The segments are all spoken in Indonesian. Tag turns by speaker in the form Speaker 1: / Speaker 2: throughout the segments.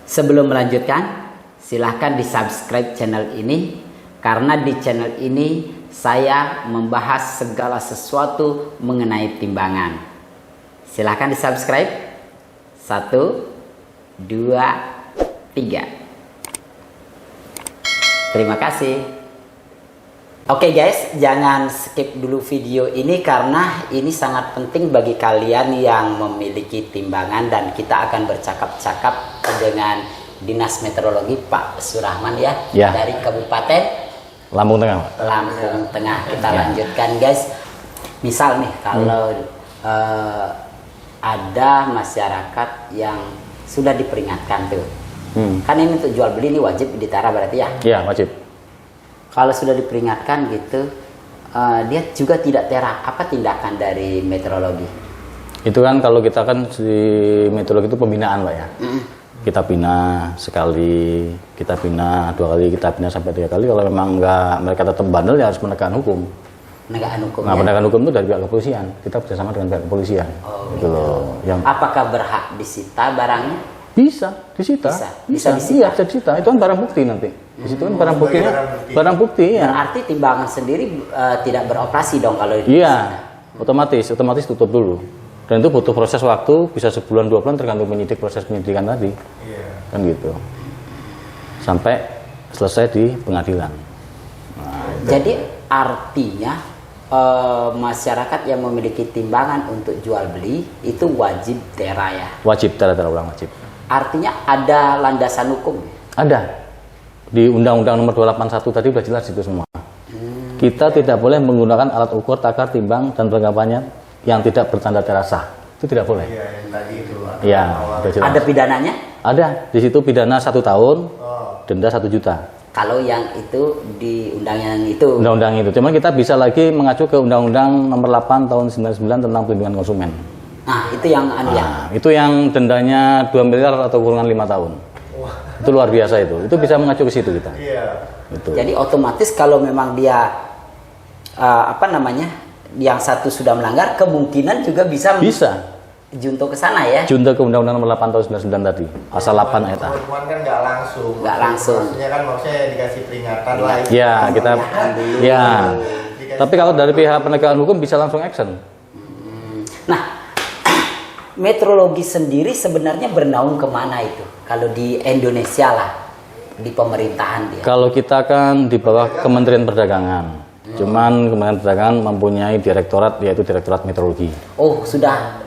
Speaker 1: Sebelum melanjutkan, silahkan di subscribe channel ini, karena di channel ini saya membahas segala sesuatu mengenai timbangan. Silahkan di subscribe. 1, 2, 3. Terima kasih. Oke guys, jangan skip dulu video ini karena ini sangat penting bagi kalian yang memiliki timbangan, dan kita akan bercakap-cakap dengan Dinas Meteorologi Pak Surahman ya, dari Kabupaten
Speaker 2: Lampung Tengah.
Speaker 1: Lampung Tengah. Kita lanjutkan guys. Misal nih kalau ada masyarakat yang sudah diperingatkan tuh, kan ini untuk jual beli ini wajib ditara berarti ya? Iya
Speaker 2: wajib.
Speaker 1: Kalau sudah diperingatkan gitu, dia juga tidak tera, apa tindakan dari meteorologi?
Speaker 2: Itu kan kalau kita kan di meteorologi itu pembinaan Pak ya. Kita bina sekali, kita bina 2 kali, kita bina sampai 3 kali. Kalau memang mereka tetap bandel ya harus menegakkan hukum.
Speaker 1: Penegakan hukum.
Speaker 2: Nah, penegakan hukum itu dari pihak kepolisian. Kita bersama dengan pihak kepolisian. Gitu loh. Yang
Speaker 1: apakah berhak disita barangnya?
Speaker 2: Bisa disita. Bisa disita. Iya, bisa disita. Itu kan barang bukti nanti. Di situ kan barang buktinya, barang bukti ya.
Speaker 1: Berarti timbangan sendiri tidak beroperasi dong kalau itu.
Speaker 2: Iya, otomatis tutup dulu. Dan itu butuh proses waktu, bisa sebulan 2 bulan tergantung penyidik proses penyidikan tadi. Kan gitu. Sampai selesai di pengadilan. Nah,
Speaker 1: jadi artinya masyarakat yang memiliki timbangan untuk jual beli itu wajib tera ya?
Speaker 2: Wajib, tera ulang wajib.
Speaker 1: Artinya ada landasan hukum?
Speaker 2: Ada. Di Undang-Undang Nomor 281 tadi sudah jelas itu semua. Kita tidak boleh menggunakan alat ukur, takar, timbang, dan perlengkapannya yang tidak bertanda tera sah. Itu tidak boleh. Iya, yang tadi itu. Iya,
Speaker 1: ada pidananya?
Speaker 2: Ada. Di situ pidana 1 tahun, denda 1 juta.
Speaker 1: Kalau yang itu di undang-undang itu?
Speaker 2: Undang-undang itu. Cuman kita bisa lagi mengacu ke Undang-Undang Nomor 8 tahun 99 tentang perlindungan konsumen.
Speaker 1: Nah, itu yang
Speaker 2: itu yang dendanya 2 miliar atau kurungan 5 tahun. Itu luar biasa itu. Itu bisa mengacu ke situ kita.
Speaker 1: Iya. Itu. Jadi otomatis kalau memang dia yang satu sudah melanggar, kemungkinan juga bisa junto ke sana ya.
Speaker 2: Junto ke Undang-Undang Nomor 8 tahun 99 tadi. Pasal 8 ayat A.
Speaker 3: Cuman kan nggak langsung.
Speaker 1: Maksudnya
Speaker 3: kan dikasih peringatan lah.
Speaker 2: Ya, kita Tapi kalau dari pihak penegakan hukum bisa langsung action.
Speaker 1: Nah, meteorologi sendiri sebenarnya bernaung kemana itu? Kalau di Indonesia lah, di pemerintahan dia.
Speaker 2: Kalau kita kan di bawah Kementerian Perdagangan. Cuman Kementerian Perdagangan mempunyai direktorat, yaitu Direktorat Meteorologi.
Speaker 1: Oh, sudah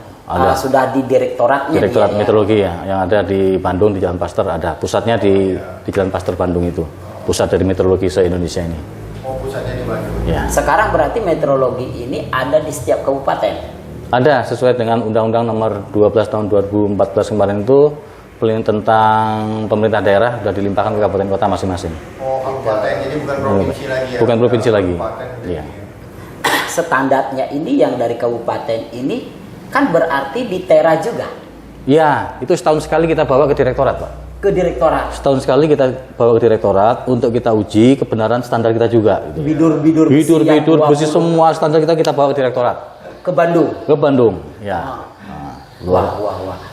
Speaker 1: di direktoratnya.
Speaker 2: Direktorat Meteorologi ya, yang ada di Bandung di Jalan Pasteur ada. Pusatnya di Jalan Pasteur Bandung itu. Pusat dari meteorologi se-Indonesia ini.
Speaker 3: Oh, pusatnya di Bandung. Ya.
Speaker 1: Sekarang berarti meteorologi ini ada di setiap kabupaten.
Speaker 2: Ada, sesuai dengan Undang-Undang Nomor 12 tahun 2014 kemarin itu, tentang pemerintah daerah sudah dilimpahkan ke kabupaten kota masing-masing.
Speaker 3: Oh, kabupaten, jadi bukan provinsi lagi ya?
Speaker 2: Bukan provinsi lagi. Iya.
Speaker 1: Standarnya ini yang dari kabupaten ini kan berarti di tera juga?
Speaker 2: Iya, itu setahun sekali kita bawa ke direktorat, Pak.
Speaker 1: Ke direktorat?
Speaker 2: Setahun sekali kita bawa ke direktorat untuk kita uji kebenaran standar kita juga.
Speaker 1: Gitu. Bidur
Speaker 2: besi semua standar kita bawa ke direktorat.
Speaker 1: Ke Bandung? Ke
Speaker 2: Bandung, ya.
Speaker 1: Wah.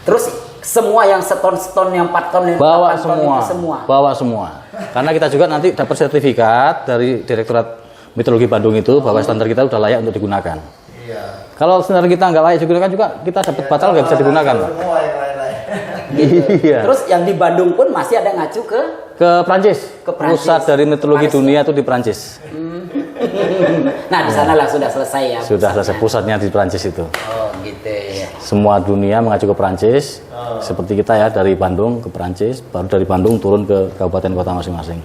Speaker 1: Terus semua yang seton yang 4 ton yang
Speaker 2: bawa semua. Bawa semua. Karena kita juga nanti dapat sertifikat dari Direktorat Meteorologi Bandung itu bahwa standar kita sudah layak untuk digunakan. Iya. Kalau standar kita nggak layak digunakan juga kita dapat batal nggak bisa digunakan.
Speaker 3: Semua yang lain-lain.
Speaker 2: Iya.
Speaker 1: Terus yang di Bandung pun masih ada ngacu ke
Speaker 2: Prancis. Pusat dari meteorologi dunia itu di Prancis.
Speaker 1: Nah, di sana lah sudah selesai ya.
Speaker 2: Sudah selesai, pusatnya di Prancis itu.
Speaker 1: Oh, gitu ya.
Speaker 2: Semua dunia mengacu ke Prancis. Seperti kita ya, dari Bandung ke Prancis, baru dari Bandung turun ke kabupaten kota masing-masing.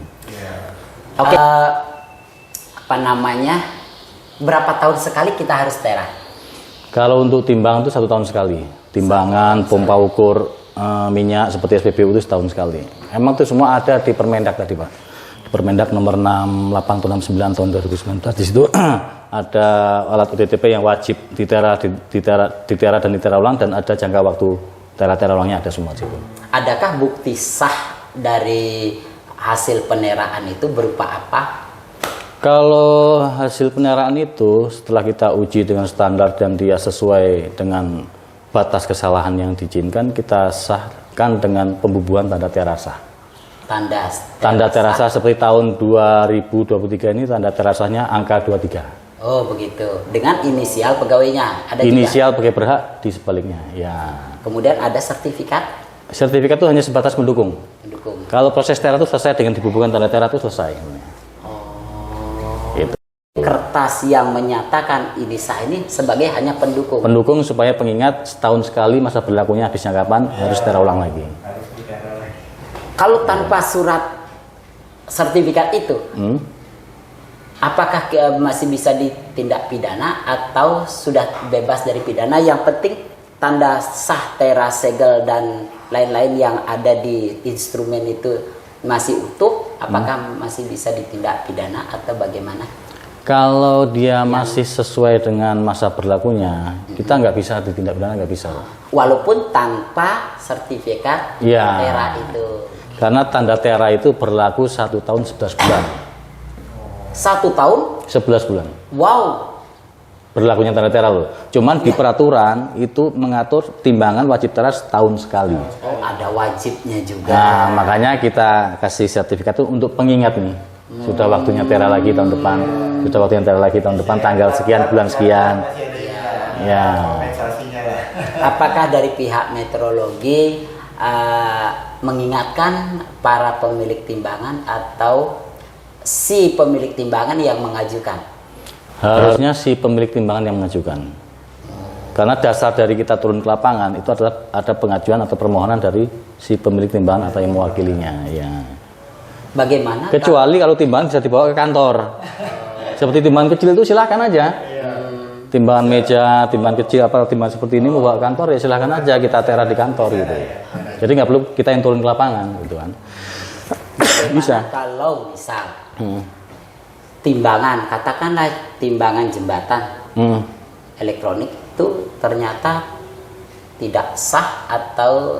Speaker 1: Oke. Berapa tahun sekali kita harus tera?
Speaker 2: Kalau untuk timbang itu 1 tahun sekali. Timbangan, pompa ukur minyak seperti SPBU itu setahun sekali. Emang itu semua ada di Permendak tadi, Pak. Permendak nomor 68 tahun 69 tahun 2019. Di situ ada alat UTTP yang wajib ditera dan ditera ulang, dan ada jangka waktu tera ulangnya ada semua situ.
Speaker 1: Adakah bukti sah dari hasil peneraan itu berupa apa?
Speaker 2: Kalau hasil peneraan itu setelah kita uji dengan standar dan dia sesuai dengan batas kesalahan yang diizinkan, kita sah kan dengan pembubuhan tanda terasa.
Speaker 1: Tanda
Speaker 2: terasa seperti tahun 2023 ini tanda terasanya angka 23.
Speaker 1: Oh begitu. Dengan inisial pegawainya ada
Speaker 2: Inisial
Speaker 1: juga?
Speaker 2: pakai berhak di sebaliknya. Ya.
Speaker 1: Kemudian ada sertifikat?
Speaker 2: Sertifikat itu hanya sebatas mendukung. Kalau proses tera itu selesai dengan dibubuhkan tanda tera itu selesai. Itu.
Speaker 1: Kertas yang menyatakan ini sah ini sebagai hanya pendukung.
Speaker 2: Pendukung supaya pengingat setahun sekali masa berlakunya habisnya kapan harus tera ulang lagi.
Speaker 1: Kalau tanpa surat sertifikat itu, apakah masih bisa ditindak pidana atau sudah bebas dari pidana? Yang penting tanda sah, tera, segel dan lain-lain yang ada di instrumen itu masih utuh. Apakah masih bisa ditindak pidana atau bagaimana?
Speaker 2: Kalau dia masih sesuai dengan masa berlakunya, kita nggak bisa ditindak pidana, nggak bisa.
Speaker 1: Walaupun tanpa sertifikat tera itu.
Speaker 2: Karena tanda tera itu berlaku 1 tahun 11 bulan.
Speaker 1: 1 tahun?
Speaker 2: 11 bulan.
Speaker 1: Wow.
Speaker 2: Berlakunya tanda tera loh. Cuman di peraturan itu mengatur timbangan wajib tera setahun sekali.
Speaker 1: Oh, ada wajibnya juga.
Speaker 2: Nah, makanya kita kasih sertifikat itu untuk pengingat nih. Sudah waktunya tera lagi tahun depan. Sudah waktunya tera lagi tahun depan, tanggal sekian, bulan sekian. Ya.
Speaker 1: Apakah dari pihak meteorologi mengingatkan para pemilik timbangan atau si pemilik timbangan yang mengajukan?
Speaker 2: Harusnya si pemilik timbangan yang mengajukan. Karena dasar dari kita turun ke lapangan itu adalah ada pengajuan atau permohonan dari si pemilik timbangan atau yang mewakilinya. Ya.
Speaker 1: Bagaimana?
Speaker 2: Kecuali kalau timbangan bisa dibawa ke kantor. Seperti timbangan kecil itu silahkan aja. Timbangan meja, timbangan kecil, apa timbangan seperti ini mau bawa ke kantor ya silahkan aja kita tera di kantor gitu. Jadi nggak perlu kita yang turun ke lapangan gitu kan. Bisa.
Speaker 1: Kalau misal timbangan, katakanlah timbangan jembatan elektronik itu ternyata tidak sah atau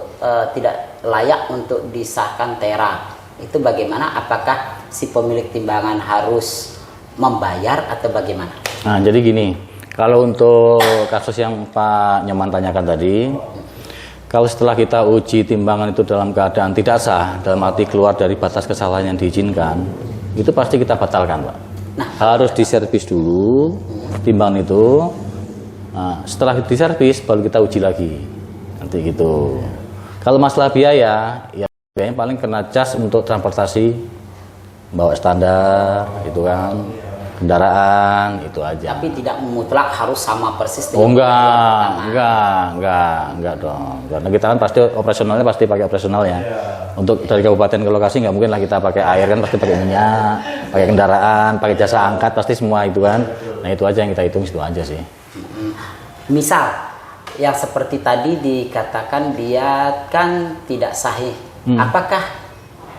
Speaker 1: tidak layak untuk disahkan tera, itu bagaimana? Apakah si pemilik timbangan harus membayar atau bagaimana?
Speaker 2: Nah jadi gini, kalau untuk kasus yang Pak Nyoman tanyakan tadi, kalau setelah kita uji timbangan itu dalam keadaan tidak sah, dalam arti keluar dari batas kesalahan yang diizinkan, itu pasti kita batalkan, Pak. Nah, harus diservis dulu timbangan itu. Nah, setelah diservis baru kita uji lagi, nanti gitu. Kalau masalah biaya, ya biayanya paling kena cas untuk transportasi, bawa standar, gitu kan. Kendaraan itu aja.
Speaker 1: Tapi tidak mutlak harus sama persis dengan
Speaker 2: enggak dong. Karena kita kan pasti operasionalnya pasti pakai operasional ya. Untuk dari kabupaten ke lokasi nggak mungkin lah kita pakai air, kan pasti pakai minyak, pakai kendaraan, pakai jasa angkat, pasti semua itu kan. Nah itu aja yang kita hitung, itu aja sih.
Speaker 1: Misal yang seperti tadi dikatakan dia kan tidak sahih. Apakah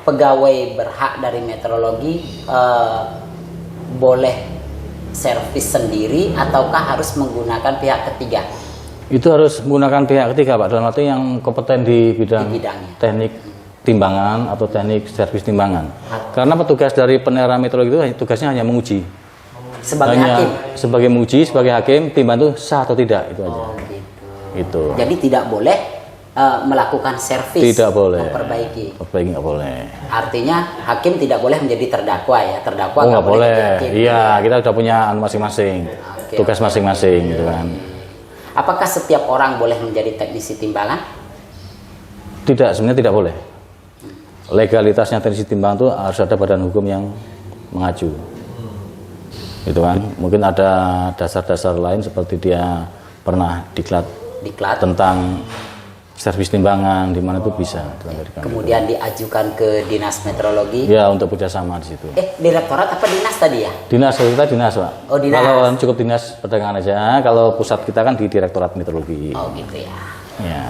Speaker 1: pegawai berhak dari meteorologi boleh servis sendiri ataukah harus menggunakan pihak ketiga?
Speaker 2: Itu harus menggunakan pihak ketiga, Pak, dalam arti yang kompeten di bidang teknik timbangan atau teknik servis timbangan. Karena petugas dari penera meteorologi itu tugasnya hanya menguji.
Speaker 1: Sebagai hakim?
Speaker 2: Sebagai menguji, sebagai hakim, timbangan itu sah atau tidak, itu aja.
Speaker 1: Gitu.
Speaker 2: Itu.
Speaker 1: Jadi tidak boleh melakukan servis,
Speaker 2: tidak boleh
Speaker 1: memperbaiki.
Speaker 2: Nggak boleh.
Speaker 1: Artinya hakim tidak boleh menjadi terdakwa ya, terdakwa
Speaker 2: nggak boleh. Iya, kita sudah punya masing-masing, tugas masing-masing gitu kan.
Speaker 1: Apakah setiap orang boleh menjadi teknisi timbangan?
Speaker 2: Tidak, sebenarnya tidak boleh. Legalitasnya teknisi timbangan itu harus ada badan hukum yang mengacu. Gitu kan. Mungkin ada dasar-dasar lain seperti dia pernah diklat tentang servis timbangan, di mana itu bisa.
Speaker 1: Kemudian diajukan ke dinas meteorologi.
Speaker 2: Ya, untuk kerjasama di situ.
Speaker 1: Direktorat apa dinas tadi ya?
Speaker 2: Dinas, kita dinas, Pak.
Speaker 1: Oh, dinas.
Speaker 2: Kalau cukup dinas perdagangan aja. Kalau pusat kita kan di direktorat meteorologi.
Speaker 1: Oh, gitu ya.
Speaker 2: Ya.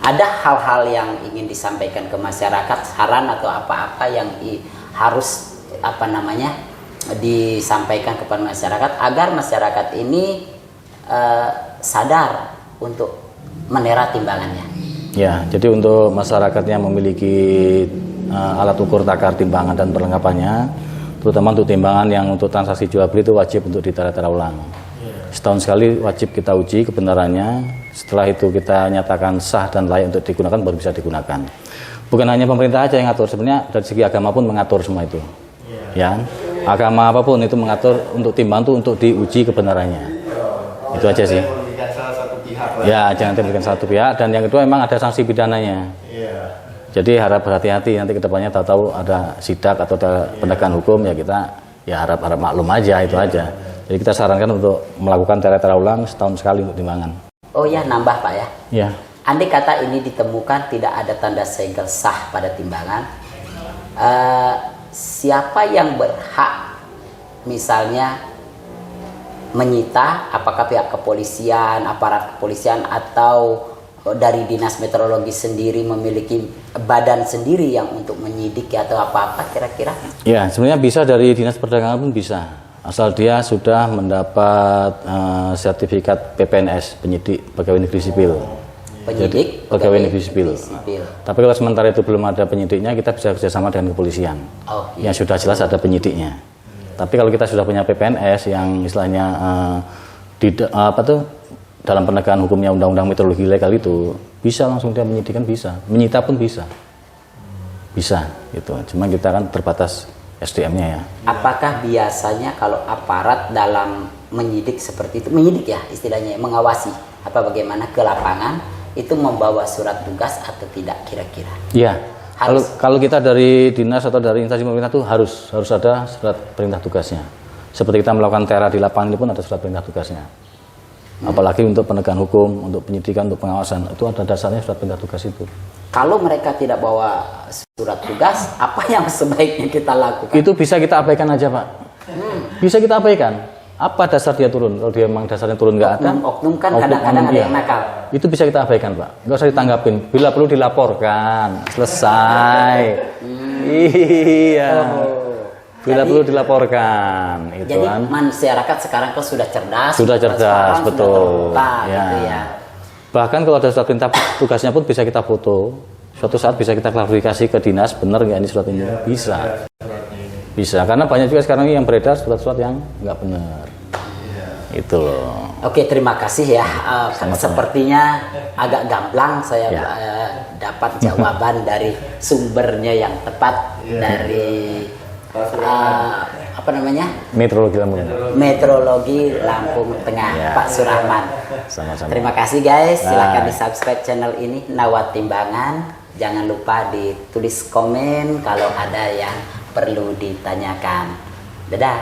Speaker 1: Ada hal-hal yang ingin disampaikan ke masyarakat, saran atau apa-apa yang harus disampaikan kepada masyarakat agar masyarakat ini sadar untuk menera timbangannya.
Speaker 2: Ya, jadi untuk masyarakat yang memiliki alat ukur takar timbangan dan perlengkapannya, terutama untuk timbangan yang untuk transaksi jual beli itu wajib untuk ditera-tera ulang. Setahun sekali wajib kita uji kebenarannya. Setelah itu kita nyatakan sah dan layak untuk digunakan, baru bisa digunakan. Bukan hanya pemerintah aja yang ngatur, sebenarnya dari segi agama pun mengatur semua itu. Ya, agama apapun itu mengatur untuk timbang itu untuk diuji kebenarannya. Itu aja sih.
Speaker 3: Salah satu pihak lah.
Speaker 2: Ya, jangan memberikan satu pihak. Dan yang kedua memang ada sanksi pidananya.
Speaker 3: Iya.
Speaker 2: Jadi harap berhati-hati nanti kedepannya tahu-tahu ada sidak atau ada penegakan hukum, ya kita ya harap maklum aja, itu aja. Jadi kita sarankan untuk melakukan tera ulang setahun sekali untuk timbangan.
Speaker 1: Oh ya, nambah Pak ya.
Speaker 2: Ya.
Speaker 1: Andai kata ini ditemukan tidak ada tanda segel sah pada timbangan, siapa yang berhak misalnya menyita? Apakah pihak kepolisian, aparat kepolisian, atau dari dinas meteorologi sendiri memiliki badan sendiri yang untuk menyidik atau apa-apa kira-kira? Ya,
Speaker 2: sebenarnya bisa dari dinas perdagangan pun bisa, asal dia sudah mendapat sertifikat PPNS, penyidik pegawai negeri sipil.
Speaker 1: Penyidik
Speaker 2: pegawai negeri sipil. Tapi kalau sementara itu belum ada penyidiknya, kita bisa kerjasama dengan kepolisian. Yang sudah jelas ada penyidiknya. Tapi kalau kita sudah punya PPNS yang istilahnya dalam penegakan hukumnya undang-undang meteorologi legal itu, bisa langsung dia menyidikan, bisa, menyita pun bisa, gitu. Cuma kita kan terbatas SDM-nya ya. Apakah biasanya kalau aparat dalam menyidik seperti itu, menyidik ya istilahnya, mengawasi apa bagaimana ke lapangan, itu membawa surat tugas atau tidak kira-kira? Iya. Kalau kita dari dinas atau dari instansi pemerintah itu harus ada surat perintah tugasnya. Seperti kita melakukan tera di lapangan ini pun ada surat perintah tugasnya. Apalagi untuk penegakan hukum, untuk penyidikan, untuk pengawasan, itu ada dasarnya surat perintah tugas itu. Kalau mereka tidak bawa surat tugas, apa yang sebaiknya kita lakukan? Itu bisa kita abaikan aja, Pak. Bisa kita abaikan. Apa dasar dia turun? Kalau dia memang dasarnya turun nggak ada. Oknum kan kadang-kadang ada yang nakal. Itu bisa kita abaikan, Pak. Nggak usah ditanggapin. Bila perlu dilaporkan. Selesai. Iya. Bila perlu dilaporkan. Itu jadi kan. Masyarakat sekarang kan sudah cerdas. Sudah cerdas, betul. Sudah ya. Gitu ya. Bahkan kalau ada surat perintah tugasnya pun bisa kita foto. Suatu saat bisa kita klarifikasi ke dinas, benar nggak ini surat ini? Bisa. Bisa, karena banyak juga sekarang yang beredar surat-surat yang nggak benar. Itu loh. Oke, terima kasih ya. Sepertinya agak gamblang saya dapat jawaban dari sumbernya yang tepat dari apa namanya? Meteorologi Lampung Tengah, ya. Pak Surahman. Sama-sama. Terima kasih guys. Silakan di subscribe channel ini Nawat Timbangan. Jangan lupa ditulis komen kalau ada yang perlu ditanyakan. Dadah.